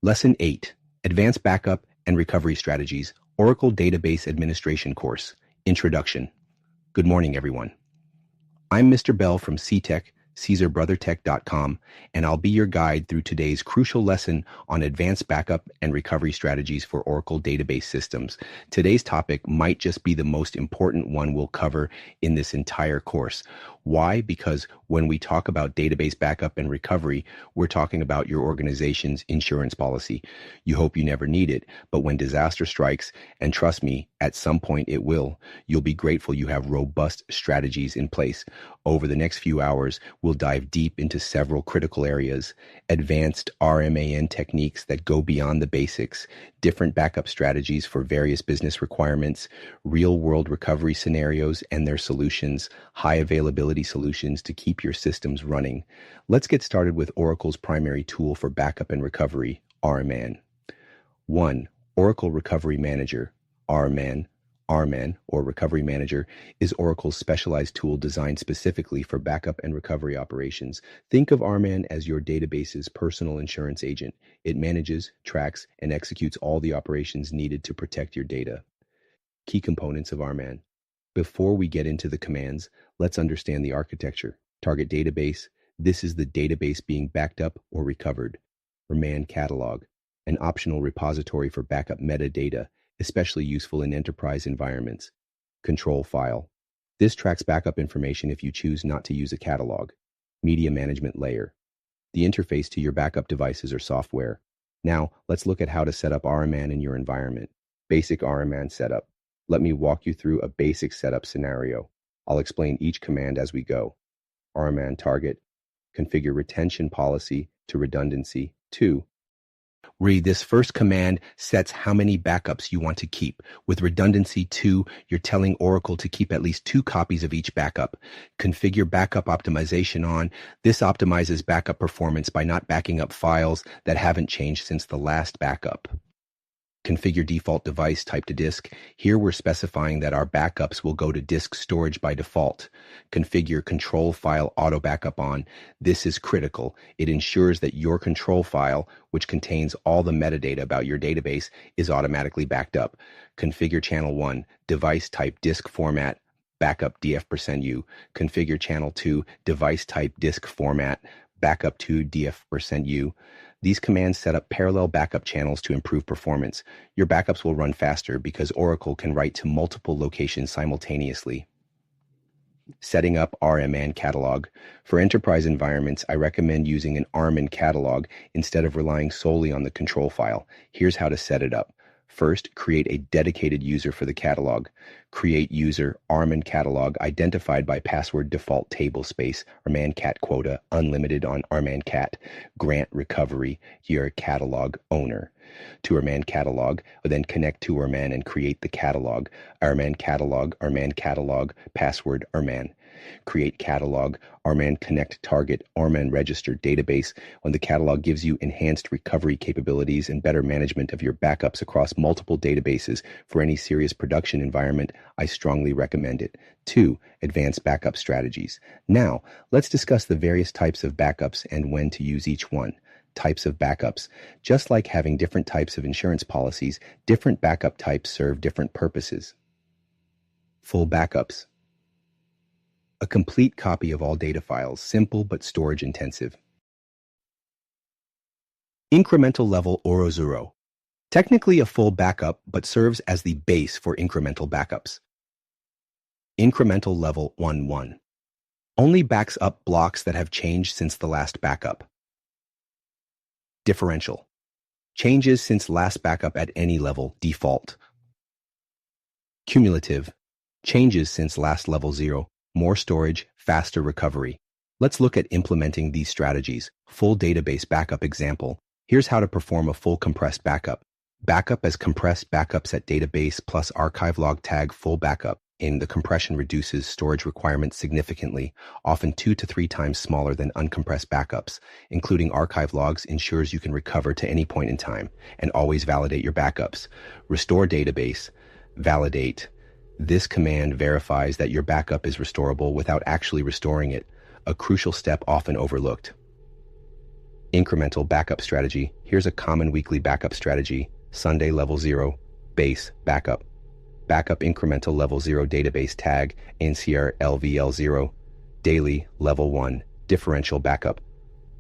Lesson 8, Advanced Backup and Recovery Strategies, Oracle Database Administration Course, Introduction. Good morning, everyone. I'm Mr. Bell from Ctech, CaesarBrotherTech.com, and I'll be your guide through today's crucial lesson on advanced backup and recovery strategies for Oracle database systems. Today's topic might just be the most important one we'll cover in this entire course. Why? Because when we talk about database backup and recovery, we're talking about your organization's insurance policy. You hope you never need it, but when disaster strikes, and trust me, at some point it will, you'll be grateful you have robust strategies in place. Over the next few hours, we'll dive deep into several critical areas, advanced RMAN techniques that go beyond the basics, different backup strategies for various business requirements, real-world recovery scenarios and their solutions, high availability solutions to keep your systems running. Let's get started with Oracle's primary tool for backup and recovery, RMAN. 1. Oracle Recovery Manager, RMAN. RMAN, or Recovery Manager, is Oracle's specialized tool designed specifically for backup and recovery operations. Think of RMAN as your database's personal insurance agent. It manages, tracks, and executes all the operations needed to protect your data. Key components of RMAN. Before we get into the commands, let's understand the architecture. Target database. This is the database being backed up or recovered. RMAN catalog, an optional repository for backup metadata, especially useful in enterprise environments. Control file. This tracks backup information if you choose not to use a catalog. Media management layer. The interface to your backup devices or software. Now, let's look at how to set up RMAN in your environment. Basic RMAN setup. Let me walk you through a basic setup scenario. I'll explain each command as we go. RMAN target. Configure retention policy to redundancy 2. Read this first command sets how many backups you want to keep. With redundancy 2, you're telling Oracle to keep at least 2 copies of each backup. Configure backup optimization on. This optimizes backup performance by not backing up files that haven't changed since the last backup. Configure default device type to disk. Here we're specifying that our backups will go to disk storage by default. Configure control file auto backup on. This is critical. It ensures that your control file, which contains all the metadata about your database, is automatically backed up. Configure channel 1, device type disk format, backup df%u. Configure channel 2, device type disk format, backup to df%u. These commands set up parallel backup channels to improve performance. Your backups will run faster because Oracle can write to multiple locations simultaneously. Setting up RMAN catalog. For enterprise environments, I recommend using an RMAN catalog instead of relying solely on the control file. Here's how to set it up. First, create a dedicated user for the catalog. Create user RMAN catalog identified by password default table space RMAN cat quota unlimited on RMAN cat. Grant recovery your catalog owner. To RMAN catalog, then connect to RMAN and create the catalog. RMAN catalog, password RMAN. Create catalog, RMAN connect target, RMAN register database. When the catalog gives you enhanced recovery capabilities and better management of your backups across multiple databases for any serious production environment, I strongly recommend it. 2. Advanced backup strategies. Now, let's discuss the various types of backups and when to use each one. Types of backups. Just like having different types of insurance policies, different backup types serve different purposes. Full backups. A complete copy of all data files, simple but storage intensive. Incremental level or zero. Technically a full backup, but serves as the base for incremental backups. Incremental level 1.1. Only backs up blocks that have changed since the last backup. Differential. Changes since last backup at any level, default. Cumulative. Changes since last level 0. More storage, faster recovery. Let's look at implementing these strategies. Full database backup example. Here's how to perform a full compressed backup. Backup as compressed backups at database plus archive log tag full backup. The compression reduces storage requirements significantly, often 2 to 3 times smaller than uncompressed backups. Including archive logs ensures you can recover to any point in time and always validate your backups. Restore database. Validate. This command verifies that your backup is restorable without actually restoring it, a crucial step often overlooked. Incremental backup strategy. Here's a common weekly backup strategy. Sunday level 0, base, backup. Backup incremental level 0 database tag, NCR LVL0. Daily level 1, differential backup.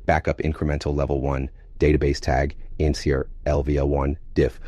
Backup incremental level 1, database tag, NCR LVL1, diff.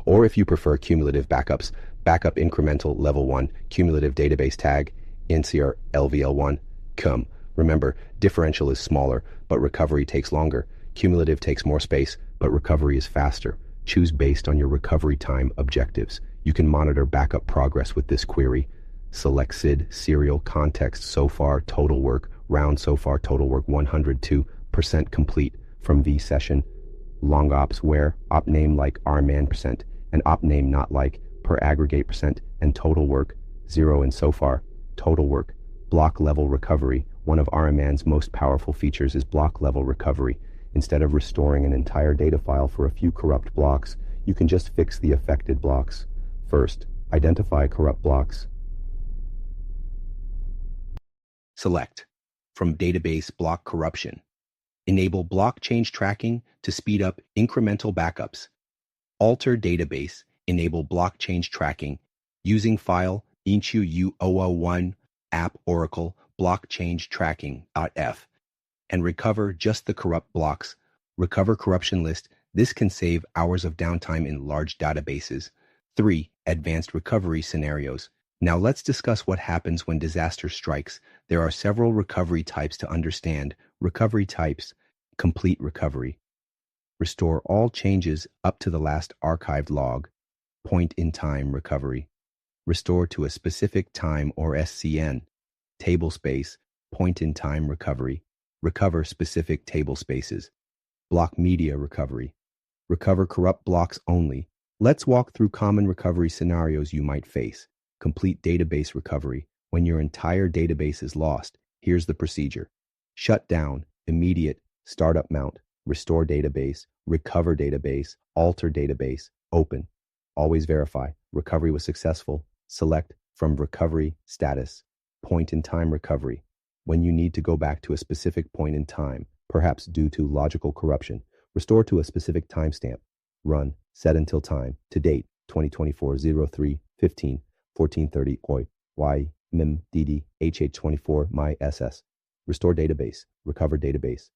Or if you prefer cumulative backups, backup incremental level 1, cumulative database tag, NCR LVL1, cum. Remember, differential is smaller, but recovery takes longer. Cumulative takes more space, but recovery is faster. Choose based on your recovery time objectives. You can monitor backup progress with this query. Select SID, serial, context, so far, total work, round so far, total work 102% complete from V session. Long ops where op name like rman percent and op name not like per aggregate percent and total work 0 and so far, total work. Block level recovery. One of RMAN's most powerful features is block level recovery. Instead of restoring an entire data file for a few corrupt blocks, you can just fix the affected blocks. First, identify corrupt blocks. Select from database block corruption. Enable block change tracking to speed up incremental backups. Alter database. Enable block change tracking using file inchu u001 app oracle block change tracking.f and recover just the corrupt blocks. Recover corruption list. This can save hours of downtime in large databases. 3. Advanced recovery scenarios. Now let's discuss what happens when disaster strikes. There are several recovery types to understand. Recovery types. Complete recovery. Restore all changes up to the last archived log. Point-in-time recovery. Restore to a specific time or SCN. Tablespace. Point-in-time recovery. Recover specific table spaces. Block media recovery. Recover corrupt blocks only. Let's walk through common recovery scenarios you might face. Complete database recovery. When your entire database is lost, here's the procedure. Shut down, immediate, startup mount, restore database, recover database, alter database, open. Always verify. Recovery was successful. Select from recovery status. Point-in-time recovery. When you need to go back to a specific point in time, perhaps due to logical corruption, restore to a specific timestamp. Run, set until time, to date, 2024 03 15 1430 OI, Y, MIM, DD, HH24, my SS. Restore database, recover database,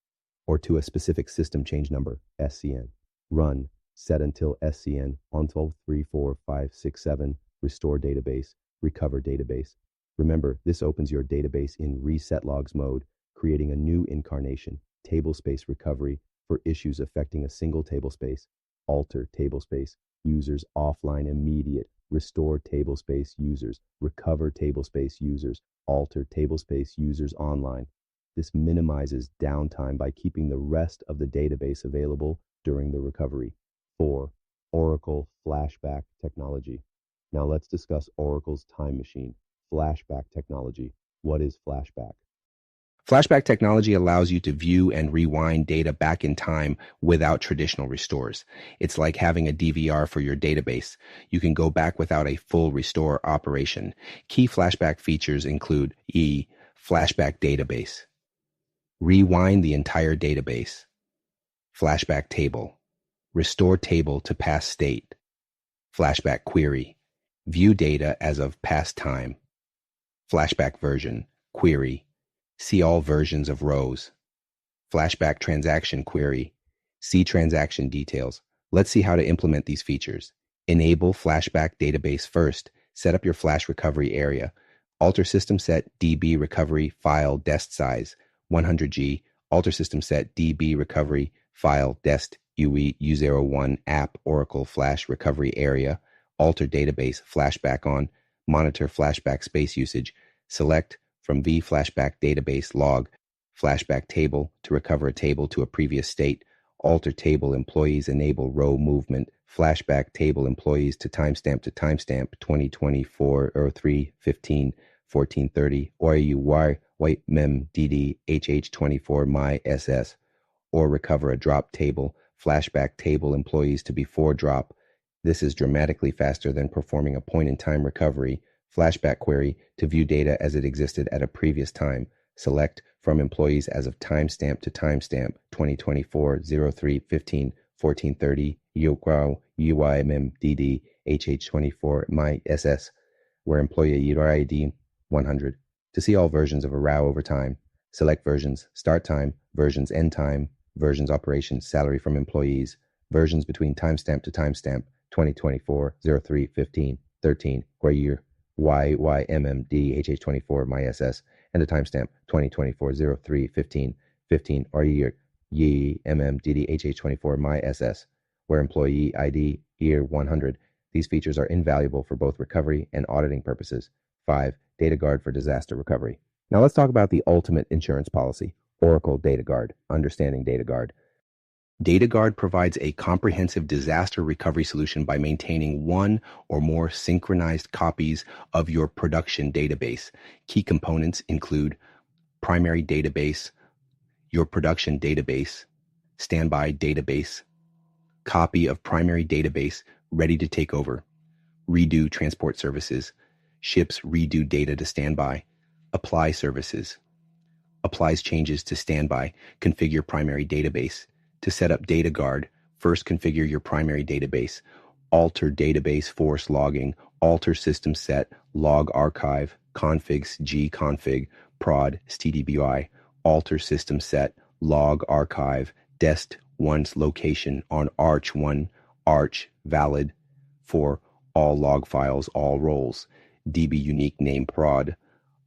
or to a specific system change number, SCN. Run, set until SCN, on 12, 3, 4, 5, 6, 7, restore database, recover database. Remember, this opens your database in reset logs mode, creating a new incarnation, tablespace recovery for issues affecting a single tablespace, alter tablespace, users offline immediate, restore tablespace users, recover tablespace users, alter tablespace users online. This minimizes downtime by keeping the rest of the database available during the recovery. 4. Oracle Flashback Technology. Now let's discuss Oracle's time machine. Flashback technology. What is flashback? Flashback technology allows you to view and rewind data back in time without traditional restores. It's like having a DVR for your database. You can go back without a full restore operation. Key flashback features include Flashback database. Rewind the entire database. Flashback table. Restore table to past state. Flashback query. View data as of past time. Flashback version. Query. See all versions of rows. Flashback transaction query. See transaction details. Let's see how to implement these features. Enable flashback database first. Set up your flash recovery area. Alter system set DB recovery file dest size 100G. Alter system set DB recovery file dest UE U01 app Oracle flash recovery area. Alter database flashback on. Monitor flashback space usage. Select from V flashback database log flashback table to recover a table to a previous state. Alter table employees enable row movement. Flashback table employees to timestamp 2024 or 3 15 1430 or UY white mem DD HH24 my SS or recover a drop table. Flashback table employees to before drop. This is dramatically faster than performing a point-in-time recovery. Flashback query to view data as it existed at a previous time. Select from employees as of timestamp to timestamp 2024 03 15 1430 UYMMDD HH24 my SS where employee ID 100. To see all versions of a row over time, select versions, start time, versions, end time, versions, operations, salary from employees, versions between timestamp to timestamp 2024 03 15 13 where year YYMMD HH24 my SS and the timestamp 2024 03 15 15 or year Ye MMDD HH24 my SS where employee ID year 100. These features are invaluable for both recovery and auditing purposes. 5. Data Guard for disaster recovery. Now let's talk about the ultimate insurance policy, Oracle Data Guard, understanding Data Guard. Data Guard provides a comprehensive disaster recovery solution by maintaining one or more synchronized copies of your production database. Key components include primary database, your production database, standby database, copy of primary database ready to take over, redo transport services, ships redo data to standby, apply services, applies changes to standby, configure primary database. To set up Data Guard, first configure your primary database, alter database force logging, alter system set, log archive, configs gconfig, prod stdbi, alter system set, log archive, dest once location on arch 1, arch valid for all log files, all roles, db unique name prod,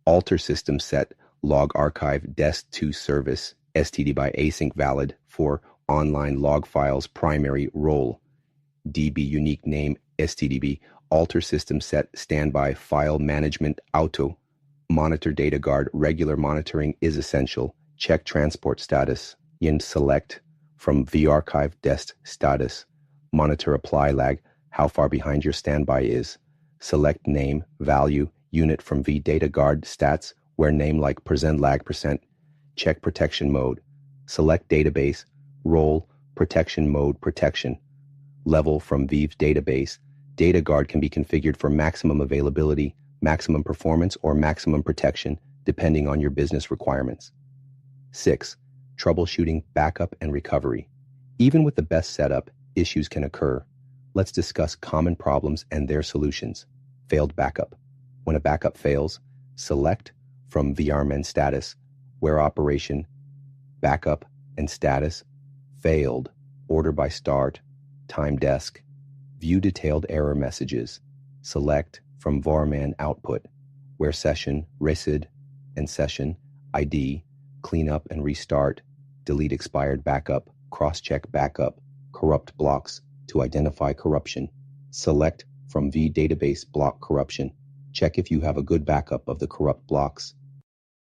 alter system set, log archive dest to service, std by async valid for online log files primary role, db unique name stdb, alter system set standby file management auto, monitor Data Guard, regular monitoring is essential, check transport status, yin select from varchive dest status, monitor apply lag, how far behind your standby is, select name, value, unit from Data Guard stats, where name like present lag percent, check protection mode, select database, role, protection mode, protection, level from Vive database. Data Guard can be configured for maximum availability, maximum performance, or maximum protection, depending on your business requirements. 6. Troubleshooting, backup, and recovery. Even with the best setup, issues can occur. Let's discuss common problems and their solutions. Failed backup. When a backup fails, select from VRMN status, where operation, backup, and status, failed, order by start, time desk, view detailed error messages, select from VRMN output, where session, resid, and session, ID, cleanup and restart, delete expired backup, cross-check backup, corrupt blocks to identify corruption, select from database block corruption, check if you have a good backup of the corrupt blocks.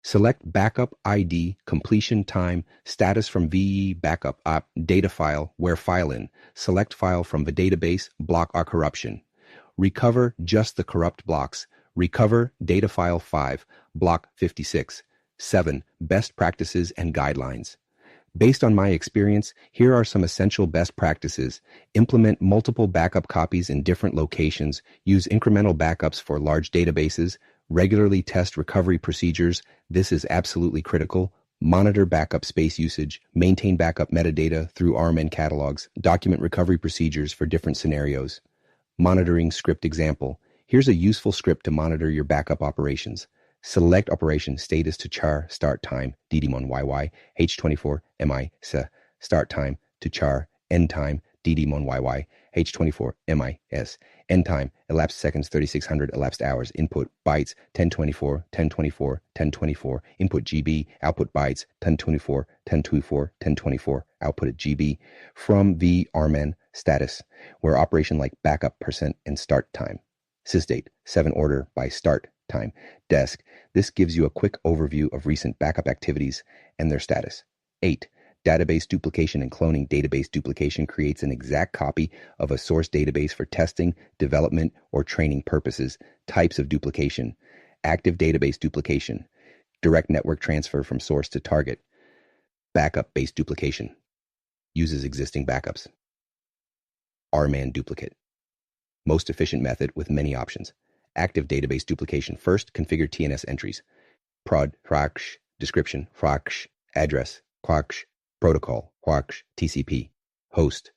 Select backup ID, completion time, status from VE backup data file, where file in, select file from the database, block our corruption. Recover just the corrupt blocks. Recover data file 5, block 56. 7. Best practices and guidelines. Based on my experience, here are some essential best practices. Implement multiple backup copies in different locations. Use incremental backups for large databases. Regularly test recovery procedures. This is absolutely critical. Monitor backup space usage. Maintain backup metadata through RMN catalogs. Document recovery procedures for different scenarios. Monitoring script example. Here's a useful script to monitor your backup operations. Select operation status to char start time ddmon yy h24 mi start time to char end time ddmon yy h24 mis end time elapsed seconds 3600 elapsed hours input bytes 1024 1024 1024 input GB output bytes 1024 1024 1024 output at GB from the RMN status where operation like backup percent and start time sysdate 7 order by start time desk. This gives you a quick overview of recent backup activities and their status. 8. Database duplication and cloning. Database duplication creates an exact copy of a source database for testing, development, or training purposes. Types of duplication. Active database duplication. Direct network transfer from source to target. Backup-based duplication. Uses existing backups. RMAN duplicate. Most efficient method with many options. Active database duplication. First, configure TNS entries. Prod description, address, protocol, TCP, host,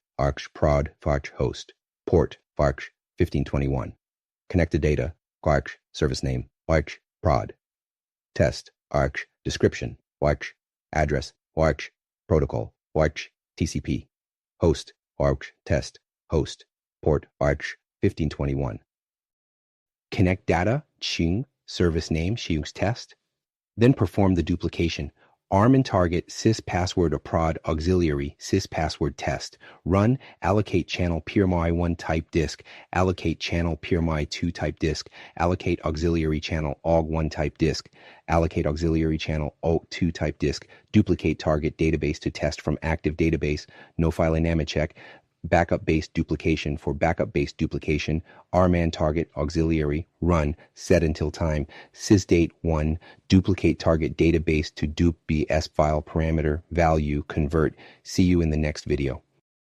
prod, host, port, 1521, connected data, service name, prod, test, description, address, protocol, TCP, host, test, host, port, 1521. Connect data, service name, test. Then perform the duplication. ARM and target sys password or prod auxiliary sys password test. Run allocate channel PRMI1 type disk, allocate channel PRMI2 type disk, allocate auxiliary channel AUG1 type disk, allocate auxiliary channel AUG2 type disk, duplicate target database to test from active database, no file and check. Backup-based duplication for backup-based duplication, RMAN target auxiliary, run, set until time, sysdate 1, duplicate target database to dup BS file parameter, value, convert. See you in the next video.